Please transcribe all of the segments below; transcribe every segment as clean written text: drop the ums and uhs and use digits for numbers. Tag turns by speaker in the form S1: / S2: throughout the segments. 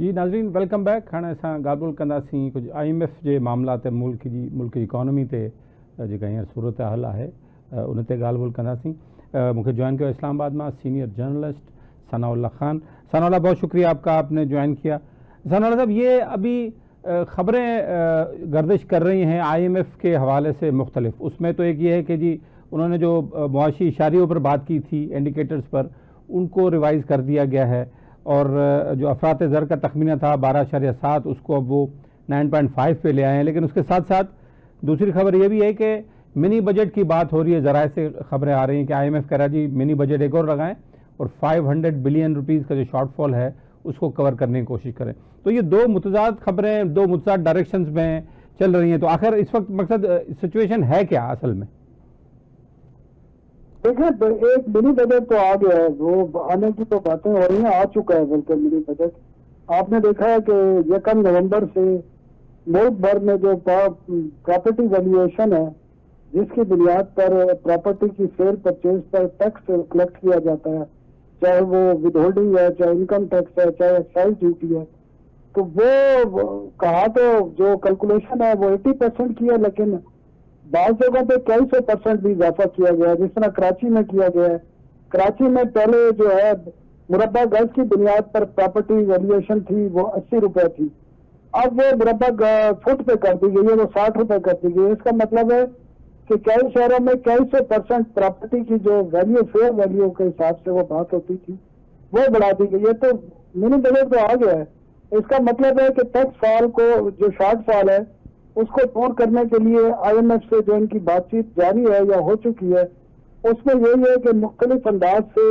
S1: जी नाज़रीन welcome back. हाणे असां ॻाल्हि कंदासीं कुछ IMF जे मामला ते मुल्क जी इकोनॉमी ते जेका हींअर सूरत हाल आहे उन ते ॻाल्हि कंदासीं। मुझे ज्वाइन किया इस्लामाबाद में सीनियर जर्नलिस्ट सनाउल्लाह खान। सनाउल्लाह, बहुत शुक्रिया आपका, आपने ज्वाइन किया। सनाउल्लाह साहब, ये अभी खबरें गर्दिश कर रही हैं IMF के हवाले से मुख्तलिफ। उसमें तो एक ये है कि जी उन्होंने जो मुआशी इशारियों पर बात की थी, इंडिकेटर्स पर, उनको रिवाइज़ कर दिया गया है और जो अफरात ज़र का तखमीना था 12.7 उसको अब वो 9.5 पे ले आए हैं। लेकिन उसके साथ साथ दूसरी खबर ये भी है कि मिनी बजट की बात हो रही है। ज़राए से खबरें आ रही हैं कि IMF कह रहा जी मिनी बजट एक और लगाएं और 500 बिलियन रुपीज़ का जो शॉर्टफॉल है उसको कवर करने की कोशिश करें। तो ये दो मुतजाद खबरें, दो मुतजाद डायरेक्शंस में चल रही हैं। तो आखिर इस वक्त मकसद सिचुएशन है क्या असल में?
S2: देखिए, एक मिनी बजट तो आ गया है, वो आने की तो बातें हो रही हैं, आ चुका है बल्कि मिनी बजट। आपने देखा है कि 1 नवंबर से मुल्क भर में जो प्रॉपर्टी वैल्यूएशन है, जिसकी बुनियाद पर प्रॉपर्टी की सेल परचेज पर टैक्स कलेक्ट किया जाता है, चाहे वो विदहोल्डिंग है, चाहे इनकम टैक्स है, चाहे एक्साइज ड्यूटी है, तो वो कहा तो जो कैलकुलेशन है वो 80% की है, लेकिन बाज़ जगहों पे कई 100% भी इजाफा किया गया है। जिस तरह कराची में किया गया है। कराची में पहले जो है मुरब्बा गज की बुनियाद पर प्रॉपर्टी वैल्यूएशन थी वो 80 रुपए थी, अब वो मुरब्बा फुट पे कर दी गई है, वो 60 रुपए कर दी गई है। इसका मतलब है कि कई शहरों में कई 100% प्रॉपर्टी की जो वैल्यू, फेयर वैल्यू के हिसाब से वो बात होती थी, वो बढ़ा दी गई है। तो मिनी बजट तो आ गया है। इसका मतलब है कि टैक्स फॉल को, जो शॉर्ट फॉल है, उसको दूर करने के लिए IMF से जो इनकी बातचीत जारी है या हो चुकी है, उसमें यही है कि मुख्तलिफ अंदाज से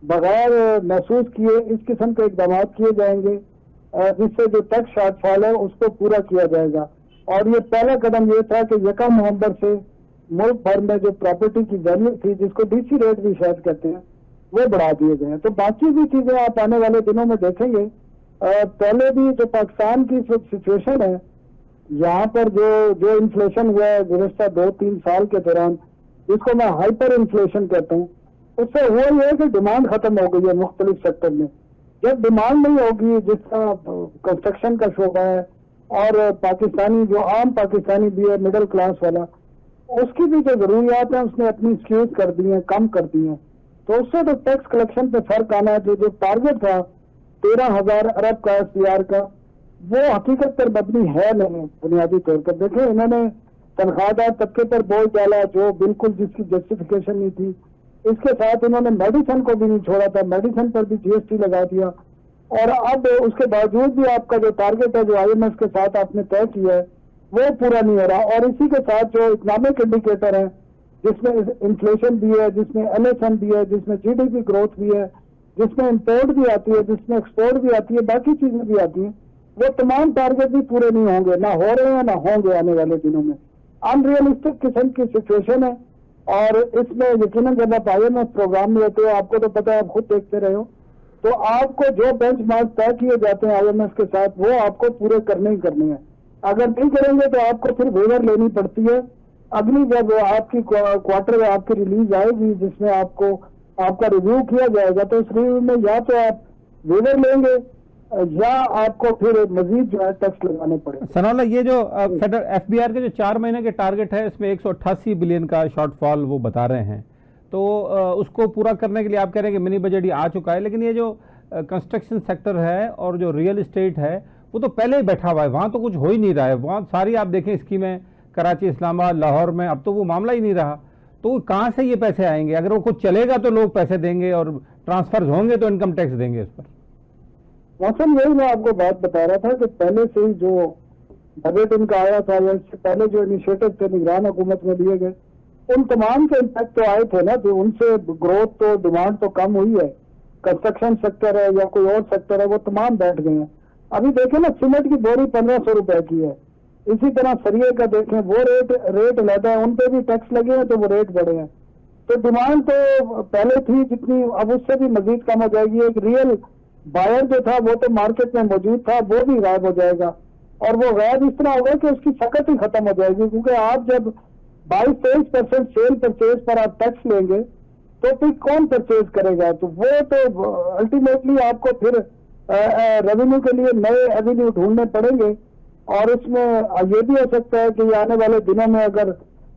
S2: बगैर महसूस किए इस किस्म के इकदाम किए जाएंगे जिससे जो टैक्स शॉर्टफॉल है उसको पूरा किया जाएगा। और ये पहला कदम ये था कि 1 नवंबर से मुल्क भर में जो प्रॉपर्टी की वैल्यू थी, जिसको DC रेट भी शायद कहते हैं, वो बढ़ा दिए गए हैं। तो बाकी भी चीजें आप आने वाले दिनों में देखेंगे। पहले भी जो पाकिस्तान की सिचुएशन है, यहाँ पर जो इन्फ्लेशन हुआ है गुज़श्ता 2-3 साल के दौरान, जिसको मैं हाइपर इन्फ्लेशन कहता हूँ, उससे हुआ ये है कि डिमांड खत्म हो गई है मुख्तलिफ सेक्टर में। जब डिमांड नहीं होगी, जिस तरह कंस्ट्रक्शन का शोबा है और पाकिस्तानी जो आम पाकिस्तानी भी है, मिडिल क्लास वाला, उसकी भी जो जरूरियात है उसने अपनी स्क्यूज कर दी हैं, कम कर दी हैं। तो उससे तो टैक्स कलेक्शन पे फर्क आना है। जो टारगेट था 13,000 अरब का SDR का, वो हकीकत पर मबनी है नहीं। बुनियादी तौर पर देखें, इन्होंने तनख्वाहदार तबके पर बोझ डाला जो बिल्कुल जिसकी जस्टिफिकेशन नहीं थी। इसके साथ इन्होंने मेडिसिन को भी नहीं छोड़ा था, मेडिसिन पर भी GST लगा दिया। और अब उसके बावजूद भी आपका जो टारगेट है, जो IMF के साथ आपने तय किया है, वो पूरा नहीं हो रहा। और इसी के साथ जो इकोनॉमिक इंडिकेटर है, जिसमें इन्फ्लेशन भी है, जिसमें LSM भी है, जिसमें GDP ग्रोथ भी है, जिसमें इम्पोर्ट भी आती है, जिसमें एक्सपोर्ट भी आती है, बाकी चीजें भी आती हैं, वो तमाम टारगेट भी पूरे नहीं होंगे, ना हो रहे हैं ना होंगे आने वाले दिनों में। अनरियलिस्टिक किस्म की सिचुएशन है। और इसमें यकीनन जब आप IMF प्रोग्राम में होते हो, आपको तो पता है, आप खुद देखते रहे हो, तो आपको जो बेंचमार्क तय किए जाते हैं IMF के साथ, वो आपको पूरे करने ही करने हैं। अगर नहीं करेंगे तो आपको फिर वेवर लेनी पड़ती है। अगली जब आपकी क्वार्टर आपकी रिलीज आएगी, जिसमें आपका रिव्यू किया जाएगा, तो उस रिव्यू में या तो आप वेवर लेंगे या आपको फिर मजीद जो है टैक्स लगाने पड़े।
S1: सनाउल्लाह, ये जो फेडरल FBR के जो 4 महीने के टारगेट है, इसमें 188 बिलियन का शॉर्टफॉल वो बता रहे हैं। तो उसको पूरा करने के लिए आप कह रहे हैं कि मिनी बजट ये आ चुका है, लेकिन ये जो कंस्ट्रक्शन सेक्टर है और जो रियल इस्टेट है, वो तो पहले ही बैठा हुआ है, वहाँ तो कुछ हो ही नहीं रहा है। वहाँ सारी आप देखें स्कीमें, कराची, इस्लामाबाद, लाहौर में, अब तो वो मामला ही नहीं रहा। तो कहाँ से ये पैसे आएंगे? अगर वो कुछ चलेगा तो लोग पैसे देंगे और ट्रांसफर्स होंगे तो इनकम टैक्स देंगे इस पर।
S2: मौसम यही मैं आपको बात बता रहा था कि पहले से ही जो बजट इनका आया था, या इससे पहले जो इनिशिएटिव थे निगरान हुकूमत में लिए गए, उन तमाम के इम्पैक्ट तो आए थे ना। तो उनसे ग्रोथ तो, डिमांड तो कम हुई है। कंस्ट्रक्शन सेक्टर है या कोई और सेक्टर है, वो तमाम बैठ गए हैं। अभी देखें ना, सीमेंट की बोरी 1500 रुपए की है। इसी तरह सरिये का देखें, वो रेट अलग है, उन पे भी टैक्स लगे हैं तो वो रेट बढ़े हैं। तो डिमांड तो पहले थी जितनी, अब उससे भी मजीद कम हो जाएगी। एक रियल बायर जो था वो तो मार्केट में मौजूद था, वो भी गायब हो जाएगा। और वो गायब इस तरह होगा कि उसकी शकत ही खत्म हो जाएगी, क्योंकि आप जब 22-23% सेल परचेज पर आप टैक्स लेंगे तो फिर कौन परचेज करेगा? तो वो तो अल्टीमेटली आपको फिर रेवेन्यू के लिए नए एवेन्यू ढूंढने पड़ेंगे। और उसमें ये भी हो सकता है कि आने वाले दिनों में अगर,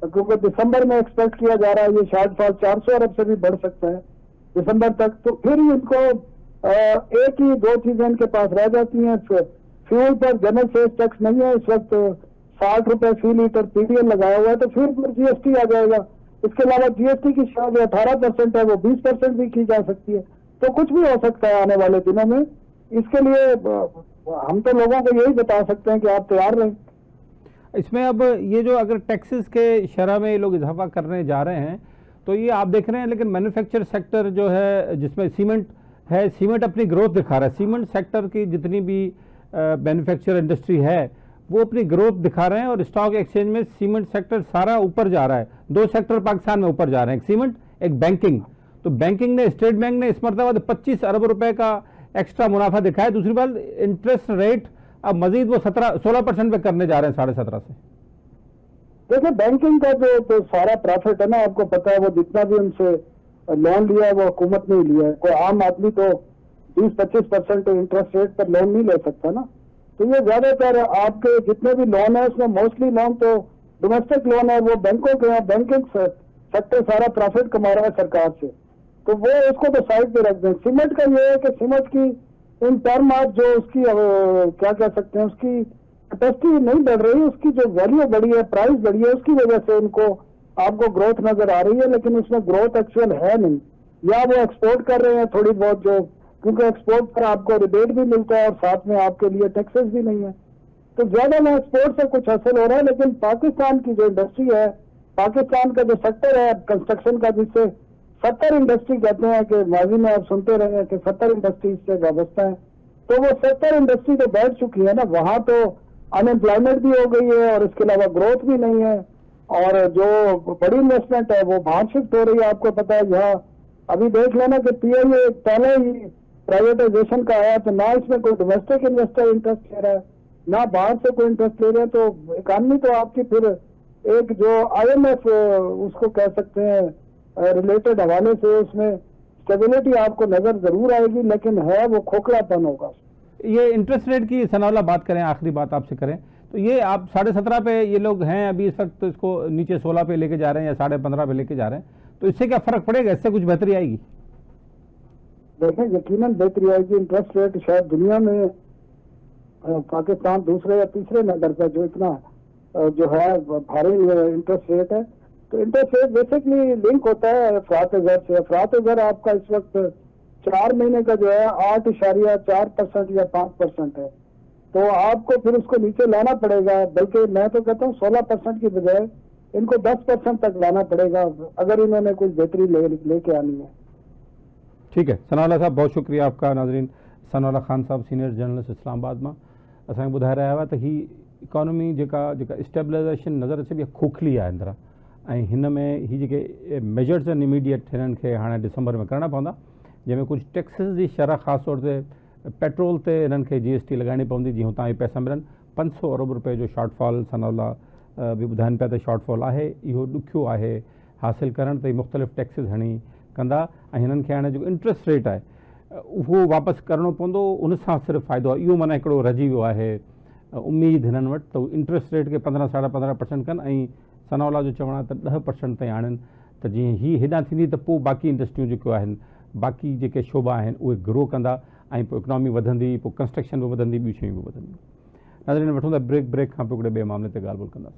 S2: क्योंकि दिसंबर में एक्सपेक्ट किया जा रहा है ये शॉर्टफॉल 400 अरब से भी बढ़ सकता है दिसंबर तक, तो फिर इनको एक ही दो चीजें इनके पास रह जाती हैं। फ्यूल पर जनरल सेल्स टैक्स नहीं है इस वक्त, 60 रुपए फी लीटर पीडीएल लगाया हुआ है, तो फिर जीएसटी आ जाएगा। इसके अलावा जीएसटी की शायद 18% है, वो 20% भी की जा सकती है। तो कुछ भी हो सकता है आने वाले दिनों में। इसके लिए हम तो लोगों को यही बता सकते हैं कि आप तैयार रहें।
S1: इसमें अब ये जो अगर टैक्सेस के शरह में ये लोग इजाफा करने जा रहे हैं तो ये आप देख रहे हैं, लेकिन मैन्युफैक्चर सेक्टर जो है जिसमें सीमेंट है, सीमेंट अपनी ग्रोथ दिखा रहा है। सीमेंट सेक्टर की जितनी भी मैन्युफैक्चर इंडस्ट्री है वो अपनी ग्रोथ दिखा रहे हैं और स्टॉक एक्सचेंज में सीमेंट सेक्टर सारा ऊपर जा रहा है। दो सेक्टर पाकिस्तान में ऊपर जा रहे हैं, एक सीमेंट एक बैंकिंग। तो बैंकिंग ने, स्टेट बैंक ने इस मरतबा 25 अरब रुपए का एक्स्ट्रा मुनाफा दिखाया। दूसरी बात, इंटरेस्ट रेट अब मजीद वो 16% पे करने जा रहे हैं 17.5 से।
S2: देखिए बैंकिंग का जो तो सारा प्रॉफिट है ना, आपको पता है वो जितना भी उनसे लोन लिया है वो हुकूमत ने लिया है। कोई आम आदमी तो 20-25% इंटरेस्ट रेट पर लोन नहीं ले सकता ना। तो ये ज्यादातर आपके जितने भी लोन है उसमें मोस्टली लोन तो डोमेस्टिक लोन है, वो बैंकों के हैं। बैंकिंग सेक्टर सारा प्रॉफिट कमा रहा है सरकार से, तो वो उसको तो साइड पे रख दें। सीमेंट का ये है कि सीमेंट की इन टर्म आप जो उसकी क्या कह सकते हैं, उसकी कैपेसिटी नहीं बढ़ रही, उसकी जो वैल्यू बढ़ी है, प्राइस बढ़ी है, उसकी वजह से उनको आपको ग्रोथ नजर आ रही है, लेकिन उसमें ग्रोथ एक्चुअल है नहीं। या वो एक्सपोर्ट कर रहे हैं थोड़ी बहुत, जो क्योंकि एक्सपोर्ट पर आपको रिबेट भी मिलता है और साथ में आपके लिए टैक्सेस भी नहीं है, तो ज्यादा ना एक्सपोर्ट से कुछ हासिल हो रहा है। लेकिन पाकिस्तान की जो इंडस्ट्री है, पाकिस्तान का जो सेक्टर है कंस्ट्रक्शन का, जिससे 70 इंडस्ट्री कहते हैं कि माजी में आप सुनते रहे हैं कि 70 इंडस्ट्री से वाबस्ता है, तो वो 70 इंडस्ट्री तो बैठ चुकी है ना, वहां तो अनएम्प्लॉयमेंट भी हो गई है और इसके अलावा ग्रोथ भी नहीं है। और जो बड़ी इन्वेस्टमेंट है वो बाहर शिफ्ट हो रही है। आपको पता है यहाँ अभी देख लेना कि पीआईए पहले ही प्राइवेटाइजेशन का आया, तो ना इसमें कोई डोमेस्टिक इन्वेस्टर इंटरेस्ट ले रहा है, ना बाहर से कोई इंटरेस्ट ले रहे हैं। तो इकानमी तो आपकी फिर एक जो IMF उसको कह सकते हैं रिलेटेड हवाले से उसमें स्टेबिलिटी आपको नजर जरूर आएगी, लेकिन है वो खोखलापन होगा।
S1: ये इंटरेस्ट रेट की सनाउल्लाह बात करें, आखिरी बात आपसे करें तो ये आप 17.5 पे ये लोग हैं अभी इस वक्त, तो इसको नीचे 16 पे लेके जा रहे हैं या 15.5 पे लेके जा रहे हैं, तो इससे क्या फर्क पड़ेगा? इससे कुछ बेहतरी आएगी?
S2: देखें यकीनन बेहतरी आएगी। इंटरेस्ट रेट शायद दुनिया में पाकिस्तान दूसरे या तीसरे नंबर पर जो इतना जो है भारी इंटरेस्ट रेट है। तो इंटरेस्ट रेट बेसिकली लिंक होता है अफरात ज़र से। अफरात ज़र आपका इस वक्त 4 महीने का जो है 8.4% या 5% है, तो आपको फिर उसको नीचे लाना पड़ेगा। बल्कि मैं तो कहता हूँ 16% की बजाय इनको 10% तक लाना पड़ेगा अगर इन्होंने कुछ बेहतरी लेके आनी है।
S1: ठीक है सनाउल्लाह साहब, बहुत शुक्रिया आपका। नाज़रीन, सनाउल्लाह खान साहब सीनियर जर्नलिस्ट इस्लामाबाद में असांखे ॿुधाए रहिया हुआ त ही इकॉनमी जेका स्टेबलाइजेशन नज़र अचे पई खोखली आहे अंदरां, ऐं हिन में ही जेके मेजर्स आहिनि इमीडिएट हिननि खे हाणे दिसंबर में करणा पवंदा, जंहिंमें कुझु टैक्सिस जी शरह ख़ासि तौर ते पेट्रोल ते हिननि खे GST लॻाइणी पवंदी जीअं हुतां ई पैसा मिलनि। 500 अरब रुपए जो शॉर्टफॉल सनाउल्लाह बि ॿुधाइनि पिया त शॉर्टफॉल आहे, इहो ॾुखियो आहे हासिल करणु, त मुख़्तलिफ़ टैक्सिस हणी कंदा ऐं हिननि खे हाणे जेको इंट्रस्ट रेट आहे उहो वापसि करणो पवंदो। उन सां सिर्फ़ु फ़ाइदो आहे, इहो माना हिकिड़ो रहिजी वियो आहे उमेदु हिननि वटि त इंट्रस्ट रेट खे 15-15.5% कनि ऐं सनाउल्लाह जो चवणु आहे त 10% ताईं आणनि, त जीअं हीअ हेॾां थींदी त पोइ बाक़ी इंडस्ट्रियूं जेको आहिनि, बाक़ी जेके शोबा आहिनि उहे ग्रो कंदा ऐं पोइ इकनॉमी वधंदी, पोइ कंस्ट्रक्शन बि वधंदी, ॿियूं शयूं बि वधंदियूं। नाज़रीन, वठूं था ब्रेक खां पोइ हिकिड़े ॿिए मामले ते ॻाल्हि ॿोल कंदासीं।